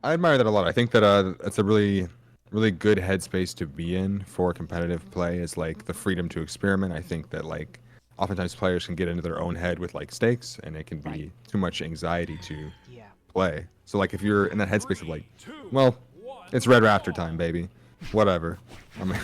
I admire that a lot. I think that it's a really good headspace to be in for competitive play, is like the freedom to experiment. I think that like oftentimes players can get into their own head with like stakes, and it can Right. be too much anxiety to Yeah. play. So like if you're in that headspace of like, well, it's Red Raptor time, baby. Whatever. I mean,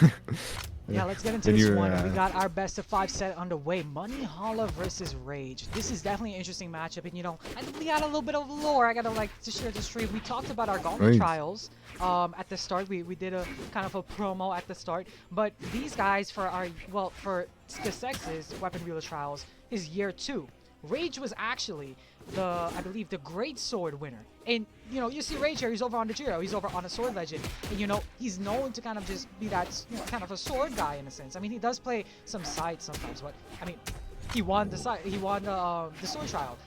Yeah, let's get into then this you one. We got our best of 5 set underway. Monihalla versus Rage. This is definitely an interesting matchup, and you know, we got a little bit of lore. I gotta like to share the stream. We talked about our Gauntlet Right. trials at the start. We did a kind of a promo at the start, but these guys for our for the sexes weapon wheeler trials is year 2. Rage was actually I believe the Great Sword winner. And you know, you see Rage here, he's over on the Jiro, he's over on a Sword Legend. And you know, he's known to kind of just be that, you know, kind of a sword guy in a sense. I mean, he does play some sides sometimes, but I mean, he won the sword trial.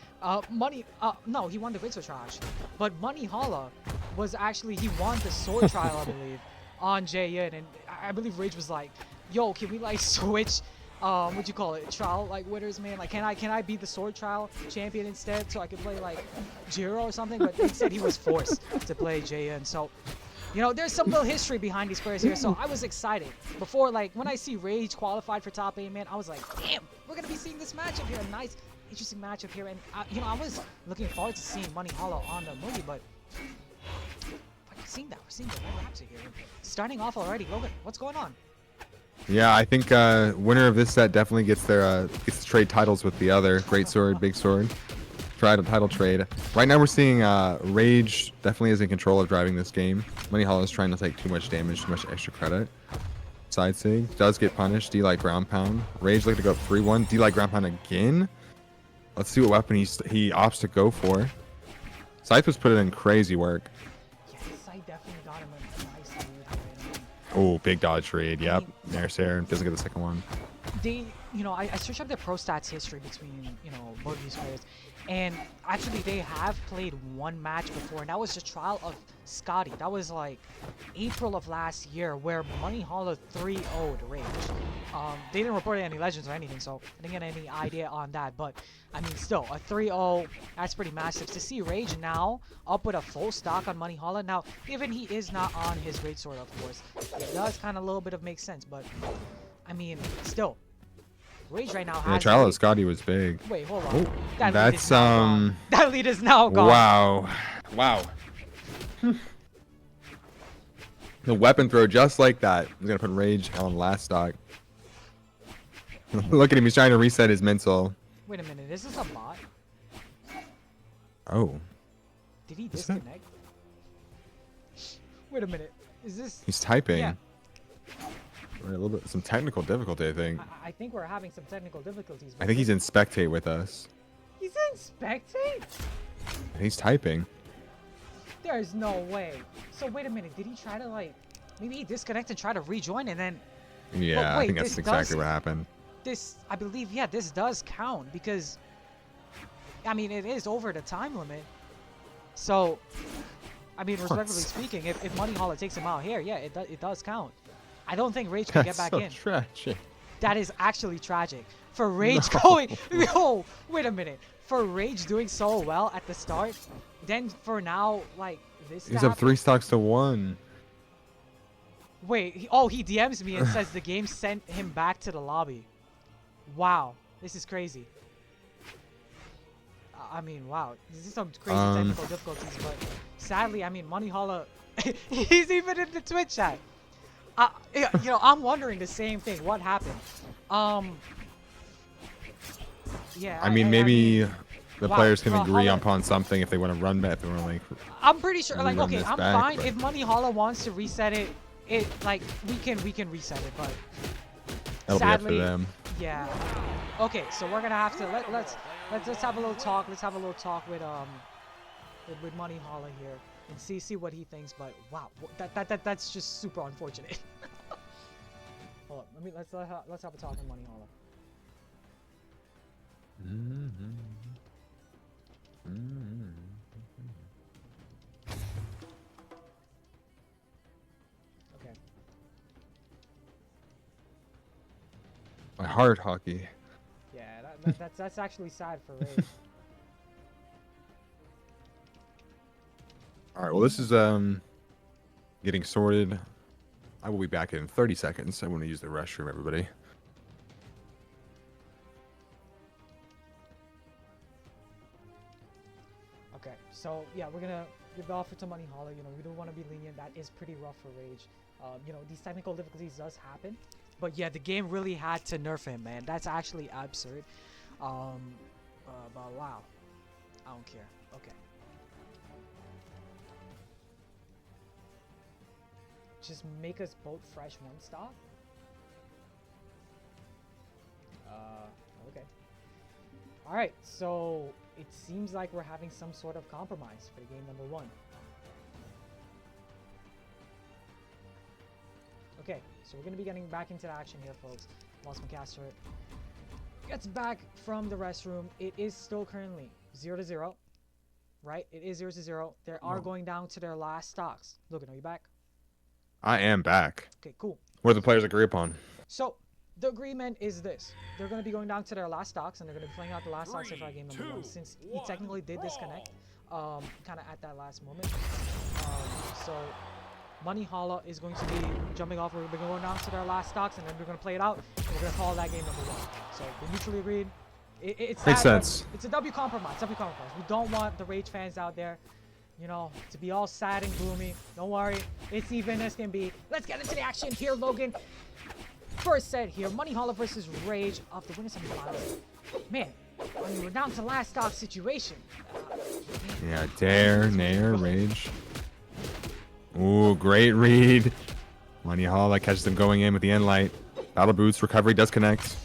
No, he won the Great Sword trial actually. But Monihalla was actually, he won the sword trial, I believe, on JN, and I believe Rage was like, yo, can we like switch what you call it, trial like winners, man? Like, can I be the sword trial champion instead, so I could play like Jiro or something? But instead he was forced to play JN. So you know, there's some little history behind these players here, so I was excited before. Like when I see Rage qualified for top 8, man, I was like, damn, we're gonna be seeing this matchup here. A nice interesting matchup here. And you know, I was looking forward to seeing Monihalla on the movie, but we're seeing the Red Raptor here. Starting off already. Logan, what's going on? Yeah, I think winner of this set definitely gets to trade titles with the other Great Sword, Big Sword. Title trade. Right now we're seeing Rage definitely is in control of driving this game. Monihalla is trying to take too much damage, too much extra credit. Side sig does get punished. D-Light Ground Pound. Rage looking to go up 3-1. D-Light Ground Pound again. Let's see what weapon he opts to go for. Scythe was putting in crazy work. Yeah, Scythe definitely got him a nice lead here. Oh, big dodge trade. Yep. I mean, Nair doesn't get the second one. You know, I searched up the pro stats history between, you know, both of these players, and actually they have played one match before, and that was the trial of Scotty. That was like April of last year, where Monihalla 3-0'd Rage. They didn't report any legends or anything, so I didn't get any idea on that, but I mean, still, a 3-0, that's pretty massive. To see Rage now up with a full stock on Monihalla, now, given he is not on his Great Sword, of course, it does kind of a little bit of make sense, but I mean, still, Rage right now has. The trial of Scotty was big. Wait, hold on. Oh, That's that lead is now gone. Wow. The weapon throw just like that. He's gonna put Rage on last stock. Look at him. He's trying to reset his mental. Wait a minute. Is this a bot? Oh. Did he disconnect? Wait a minute. Is this? He's typing. Yeah. We're a little bit some technical difficulty, I think. I think we're having some technical difficulties. I think he's in spectate with us. He's in spectate? He's typing. There's no way. So wait a minute. Did he try to like? Maybe he disconnected and try to rejoin and then. Yeah, wait, I think that's exactly what happened. This, I believe, yeah, this does count because, I mean, it is over the time limit. So, I mean, respectfully speaking, if Monihalla takes him out here, yeah, it does count. I don't think Rage can get back in. Tragic. That is actually tragic. For Rage going, yo, wait a minute. For Rage doing so well at the start, then for now, like, this He's up 3 stocks to 1. Wait, he DMs me and says the game sent him back to the lobby. Wow, this is crazy. I mean, wow, this is some crazy technical difficulties, but sadly, I mean, Monihalla, he's even in the Twitch chat. You know, I'm wondering the same thing. What happened? Yeah. I mean, maybe the players can agree Brawlhalla, upon something if they want to run back. If they want to like. I'm pretty sure. Like, okay, I'm back, fine but... if Monihalla wants to reset it. Like we can reset it, but that'll sadly, be up to them. Yeah. Okay, so we're gonna have to let's have a little talk. Let's have a little talk with Monihalla here and see what he thinks. But wow, that's just super unfortunate. Hold on, let's have a talk with Monihalla. Okay. My heart hockey. Yeah, that's actually sad for Ray. All right, well, this is getting sorted. I will be back in 30 seconds. I want to use the restroom, everybody. Okay, so yeah, we're gonna give the offer to Monihalla. You know, we don't want to be lenient. That is pretty rough for Rage. You know, these technical difficulties does happen, but yeah, the game really had to nerf him, man. That's actually absurd. But wow, I don't care. Okay. Just make us both fresh one stock. Okay. All right, so it seems like we're having some sort of compromise for game number 1. Okay, so we're gonna be getting back into the action here, folks. Lost my caster gets back from the restroom. It is still currently 0-0, right? It is 0-0. They are going down to their last stocks. Logan, are you back? I am back. Okay, cool. What do the players agree upon? So the agreement is this: they're going to be going down to their last stocks, and they're going to be playing out the last stocks of our game number 1. Since he technically did disconnect, kind of at that last moment. So Monihalla is going to be jumping off. We're going to be going down to their last stocks, and then we're going to play it out. And we're going to call that game number 1. So we mutually agreed. Makes sense. It's a W compromise. W compromise. We don't want the Rage fans out there, you know, to be all sad and gloomy. Don't worry, it's even as can be. Let's get into the action here, Logan. First set here, Monihalla versus Rage of the winner semifinals. Man, I mean, we're down to last stock situation. Yeah, Dare, Nair, Rage. Ooh, great read. Monihalla catches him going in with the end light. Battle boots, recovery does connect.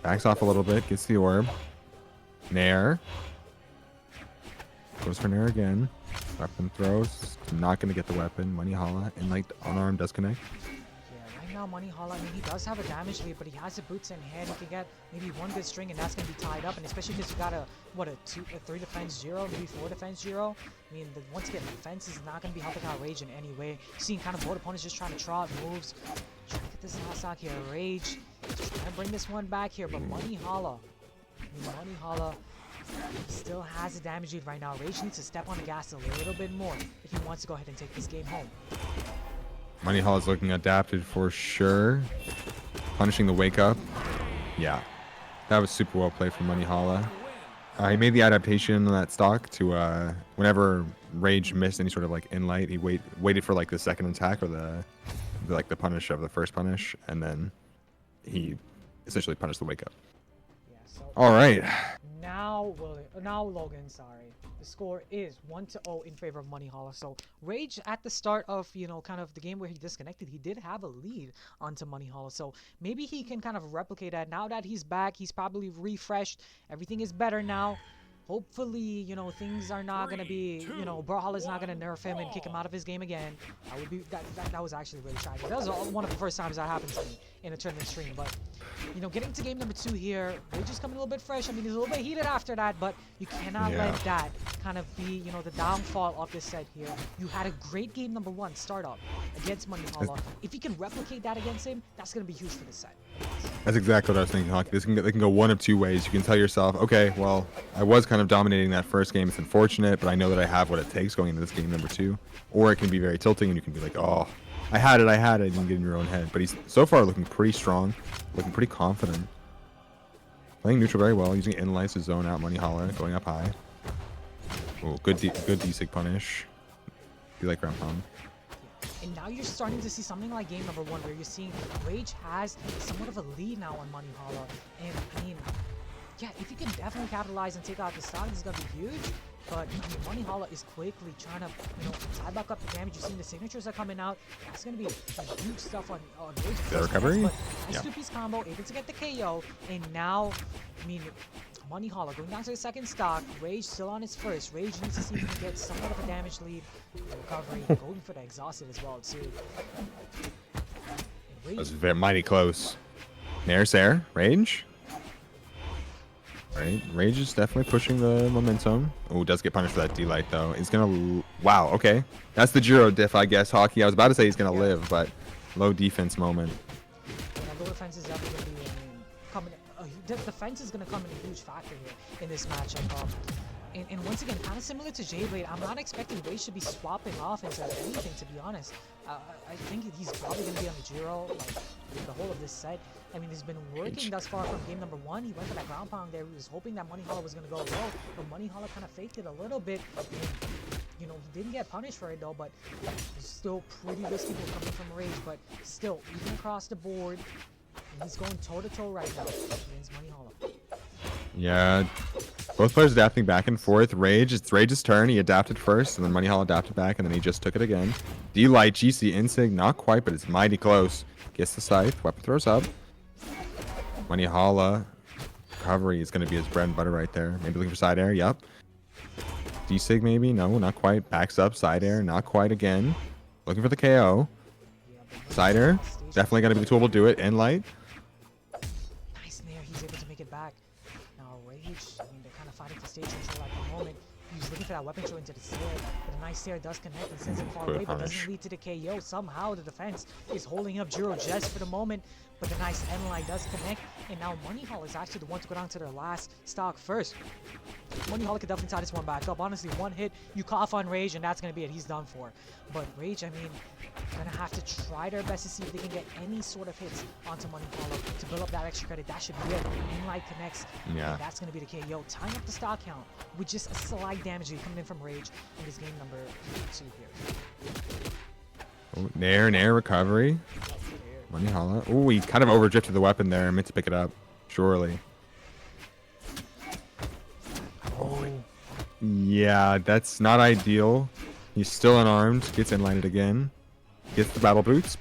Backs off a little bit, gets the orb. Nair. Goes for Nair again. Weapon throws. Not going to get the weapon. Monihalla, end light, unarmed, does connect. Yeah, right now Monihalla, I mean, he does have a damage lead, but he has the boots in hand. He can get maybe one good string, and that's going to be tied up. And especially because you got a 3 defense 0, maybe 4 defense 0. I mean, once again, defense is not going to be helping out Rage in any way. Seeing kind of both opponents just trying to trot moves. Trying to get this last stock here. Rage just trying to bring this one back here, but Monihalla still has a damage lead right now. Rage needs to step on the gas a little bit more if he wants to go ahead and take this game home. Monihalla's looking adapted for sure. Punishing the wake up. Yeah. That was super well played from Monihalla. He made the adaptation on that stock to whenever Rage missed any sort of like in light, he waited for like the second attack or the punish of the first punish, and then he essentially punished the wake up. Yeah, so all right. Now Logan, sorry. The score is 1-0 in favor of Monihalla. So Rage at the start of, you know, kind of the game where he disconnected, he did have a lead onto Monihalla. So maybe he can kind of replicate that. Now that he's back, he's probably refreshed. Everything is better now. Hopefully, you know, things are not going to be, you know, Brawlhalla's not going to nerf him and kick him out of his game again. That was actually really shocking. That was one of the first times that happened to me in a tournament stream. But, you know, getting to game number 2 here, Rage is coming a little bit fresh. I mean, he's a little bit heated after that, but you cannot let that kind of be, you know, the downfall of this set here. You had a great game number 1 start up against Monihalla. If you can replicate that against him, that's going to be huge for this set. That's exactly what I was thinking, Hockey. They can go one of two ways. You can tell yourself, okay, well, I was kind of dominating that first game. It's unfortunate, but I know that I have what it takes going into this game number 2. Or it can be very tilting, and you can be like, oh, I had it, and you get in your own head. But he's so far looking pretty strong, looking pretty confident. Playing neutral very well, using in-lights to zone out Monihalla, going up high. Oh, good D-sig punish. Be like ground pound. And now you're starting to see something like game number 1 where you're seeing Rage has somewhat of a lead now on Monihalla. And I mean, yeah, if you can definitely capitalize and take out the stock, this is going to be huge. But I mean, Monihalla is quickly trying to, you know, tie back up the damage. You're seeing the signatures are coming out. That's going to be huge stuff on Rage. The recovery? But nice 2-piece combo, able to get the KO. And now, I mean, Monihalla going down to the second stock. Rage still on his first. Rage needs to see if he can get somewhat of a damage lead. The recovery, going for the exhausted as well, too. That's very mighty close. Nair's there. Rage. Right, Rage is definitely pushing the momentum. Oh, does get punished for that D-light though. He's gonna, wow, okay. That's the Jiro diff, I guess, Hockey. I was about to say he's gonna live, but low defense moment. Yeah, low defense is definitely gonna be coming. Defense is gonna come in a huge factor here in this matchup. And once again, kind of similar to J-Blade, I'm not expecting Rage to be swapping off into anything, to be honest. I think he's probably going to be on the Jiro, like, the whole of this set. I mean, he's been working thus far from game number 1. He went for that ground pound there. He was hoping that Monihalla was going to go low, but Monihalla kind of faked it a little bit. And, you know, he didn't get punished for it, though, but it's still pretty risky coming from Rage. But still, even across the board, and he's going toe-to-toe right now against Monihalla. Yeah, both players adapting back and forth. It's Rage's turn. He adapted first, and then Monihalla adapted back, and then he just took it again. D-Light, GC, Insig, not quite, but it's mighty close. Gets the scythe, weapon throws up. Monihalla, recovery is going to be his bread and butter right there. Maybe looking for side air, yep. D-Sig maybe, no, not quite. Backs up, side air, not quite again. Looking for the KO. Side air, definitely going to be the tool to do it. End light. Nice nair, he's able to make it back. Now Rage, I mean, they're kind of fighting for stage control at the moment. He's looking for that weapon throw into the stair, but a nice stair does connect and sends him far away, but doesn't lead to the KO. Somehow the defense is holding up Jiro just for the moment, but the nice end line does connect, and now Monihalla is actually the one to go down to their last stock first. Monihalla could definitely tie this one back up. Honestly, one hit, you cough on Rage, and that's going to be it. He's done for. But Rage, I mean, going to have to try their best to see if they can get any sort of hits onto Monihalla to build up that extra credit. That should be it. Inlight connects. Yeah. And that's going to be the KO. Tying up the stock count with just a slight damage coming in from Rage in this game number 2 here. Oh, nair, recovery. Monihalla. Oh, he kind of overdrifted the weapon there. Meant to pick it up. Surely. Oh. Yeah, that's not ideal. He's still unarmed. Gets inlighted again. Gets the battle boots.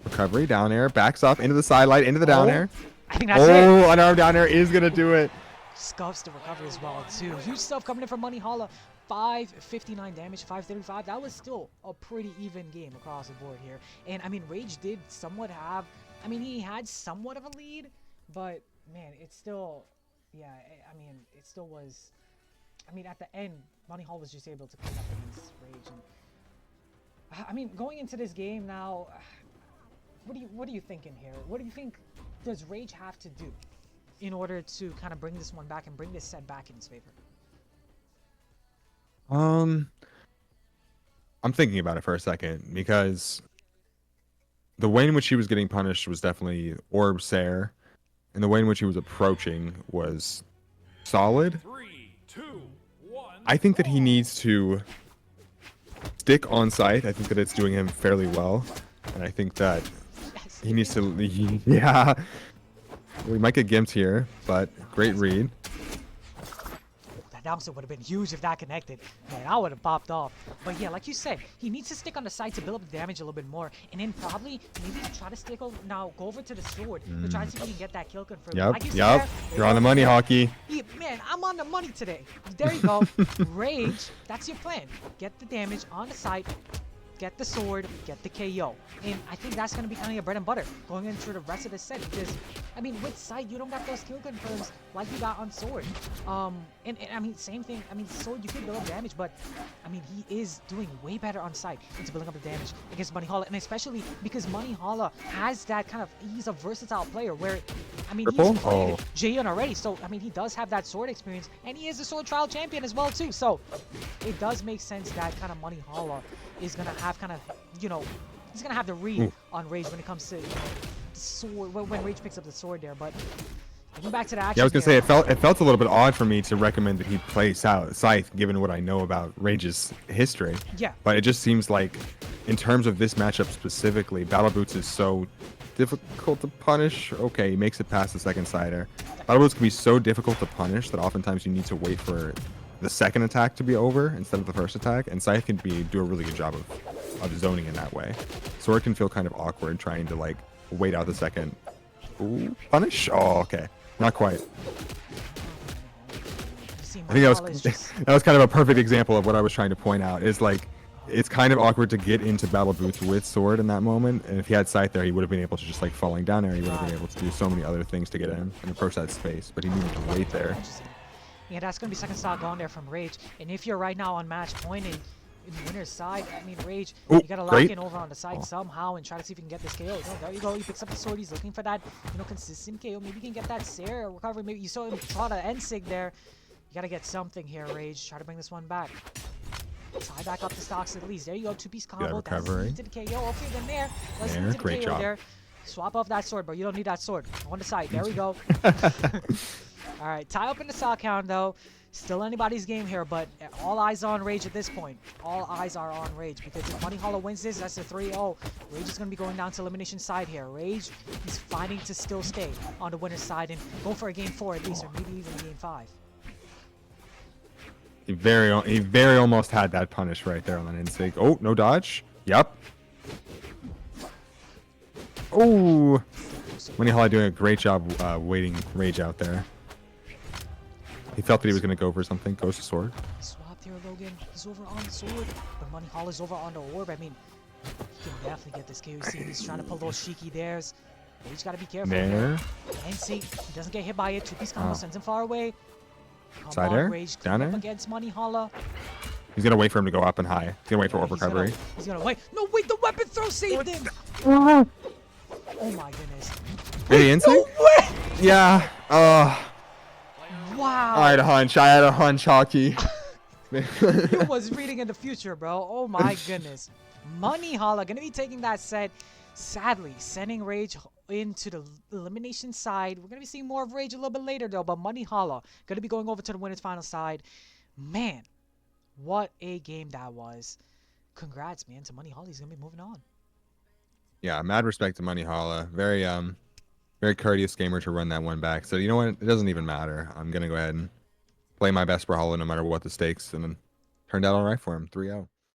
Recovery, down air. Backs off into the sidelight, into the down air. I think that's it. Oh, unarmed down air is going to do it. Scuffs the recovery as well, too. Huge stuff coming in from Monihalla. 559 damage, 535. That was still a pretty even game across the board here. And, I mean, Rage did somewhat have... I mean, he had somewhat of a lead, but, man, it's still... Yeah, I mean, it still was... I mean, at the end, Monihalla was just able to clean up against Rage. And, I mean, going into this game now, what are you thinking here? What do you think does Rage have to do in order to kind of bring this one back and bring this set back in his favor? I'm thinking about it for a second, because the way in which he was getting punished was definitely Orb Sair, and the way in which he was approaching was solid. 3, 2, 1. I think that he needs to stick on site. I think that it's doing him fairly well, and I think that he needs to... Yeah. We might get gimped here, but great read. That also would have been huge if that connected. Man, I would have popped off. But yeah, like you said, he needs to stick on the side to build up the damage a little bit more. And then probably maybe try to stick over, now go over to the sword to try to see if he can get that kill confirmed. Yep, like You're on the money, Hockey. Yeah, man, I'm on the money today. There you go. Rage, that's your plan. Get the damage on the side, get the sword, get the KO. And I think that's going to be kind of your bread and butter going into the rest of the set, because, I mean, with sight, you don't got those kill confirms like you got on sword. And I mean, same thing. I mean, sword, you can build up damage, but, I mean, he is doing way better on sight into building up the damage against Monihalla, and especially because Monihalla has that kind of, he's a versatile player where, I mean, he's played Jaehyun already, so, I mean, he does have that sword experience, and he is a sword trial champion as well, too. So, it does make sense that kind of Monihalla is going to have kind of, you know, he's going to have the read on Rage when it comes to, you know, the sword, when Rage picks up the sword there. But getting back to the action. Yeah, I was going to say, it felt a little bit odd for me to recommend that he play Scythe, given what I know about Rage's history. Yeah. But it just seems like, in terms of this matchup specifically, Battle Boots is so difficult to punish. Okay, he makes it past the second sider. Battle Boots can be so difficult to punish that oftentimes you need to wait for the second attack to be over instead of the first attack, and Scythe can do a really good job of zoning in that way. Sword can feel kind of awkward trying to like wait out the second. Ooh, punish? Oh, okay, not quite. I think that was kind of a perfect example of what I was trying to point out. Is like, it's kind of awkward to get into Battle Boots with sword in that moment, and if he had Scythe there, he would have been able to just like falling down there. He would have been able to do so many other things to get in and approach that space, but he needed to wait there. Yeah, that's going to be second stock gone there from Rage. And if you're right now on match point and in the winner's side, I mean, Rage, you got to lock in over on the side somehow and try to see if you can get this KO. Oh, there you go. He picks up the sword. He's looking for that, you know, consistent KO. Maybe he can get that Sair recovery. Maybe you saw him try to end sig there. You gotta get something here, Rage. Try to bring this one back. Tie back up the stocks at least. There you go, two-piece combo. recovery. That's to the KO. Okay, then there. Let's There, lead to the great KO job. there. Swap off that sword, bro. You don't need that sword. On the side. There we go. All right, tie up in the stock count though. Still anybody's game here, but all eyes on Rage at this point. All eyes are on Rage because if Monihalla wins this, that's a 3-0. Rage is going to be going down to elimination side here. Rage, he's fighting to still stay on the winner's side and go for a game 4 at least, or maybe even a game 5. He very almost had that punish right there on that instinct. Oh, no dodge. Yep. Oh, Monihalla doing a great job waiting Rage out there. He felt that he was going to go for something. Goes to sword. Swap here, Logan. He's over on the sword, but Monihalla's over on the orb. I mean, he can definitely get this KO. See, he's trying to pull those Shiki dares. But he's got to be careful. There. And see, he doesn't get hit by it. Two-piece combo sends him far away. Come Side on, air. Rage, Down clean up air. against Monihalla. He's going to wait for him to go up and high. He's going to wait for orb He's recovery. He's gonna wait. No, wait, the weapon throw saved him. Oh my goodness. Any instinct? No way! Yeah. Wow. I had a hunch. Hockey. He was reading in the future, bro. Oh my goodness. Monihalla gonna be taking that set. Sadly, sending Rage into the elimination side. We're gonna be seeing more of Rage a little bit later, though. But Monihalla gonna be going over to the winners final side. Man, what a game that was. Congrats, man, to Monihalla. He's gonna be moving on. Yeah, mad respect to Monihalla. Very courteous gamer to run that one back. So you know what? It doesn't even matter. I'm gonna go ahead and play my best brawlhalla no matter what the stakes, and then turned out all right for him. 3-0.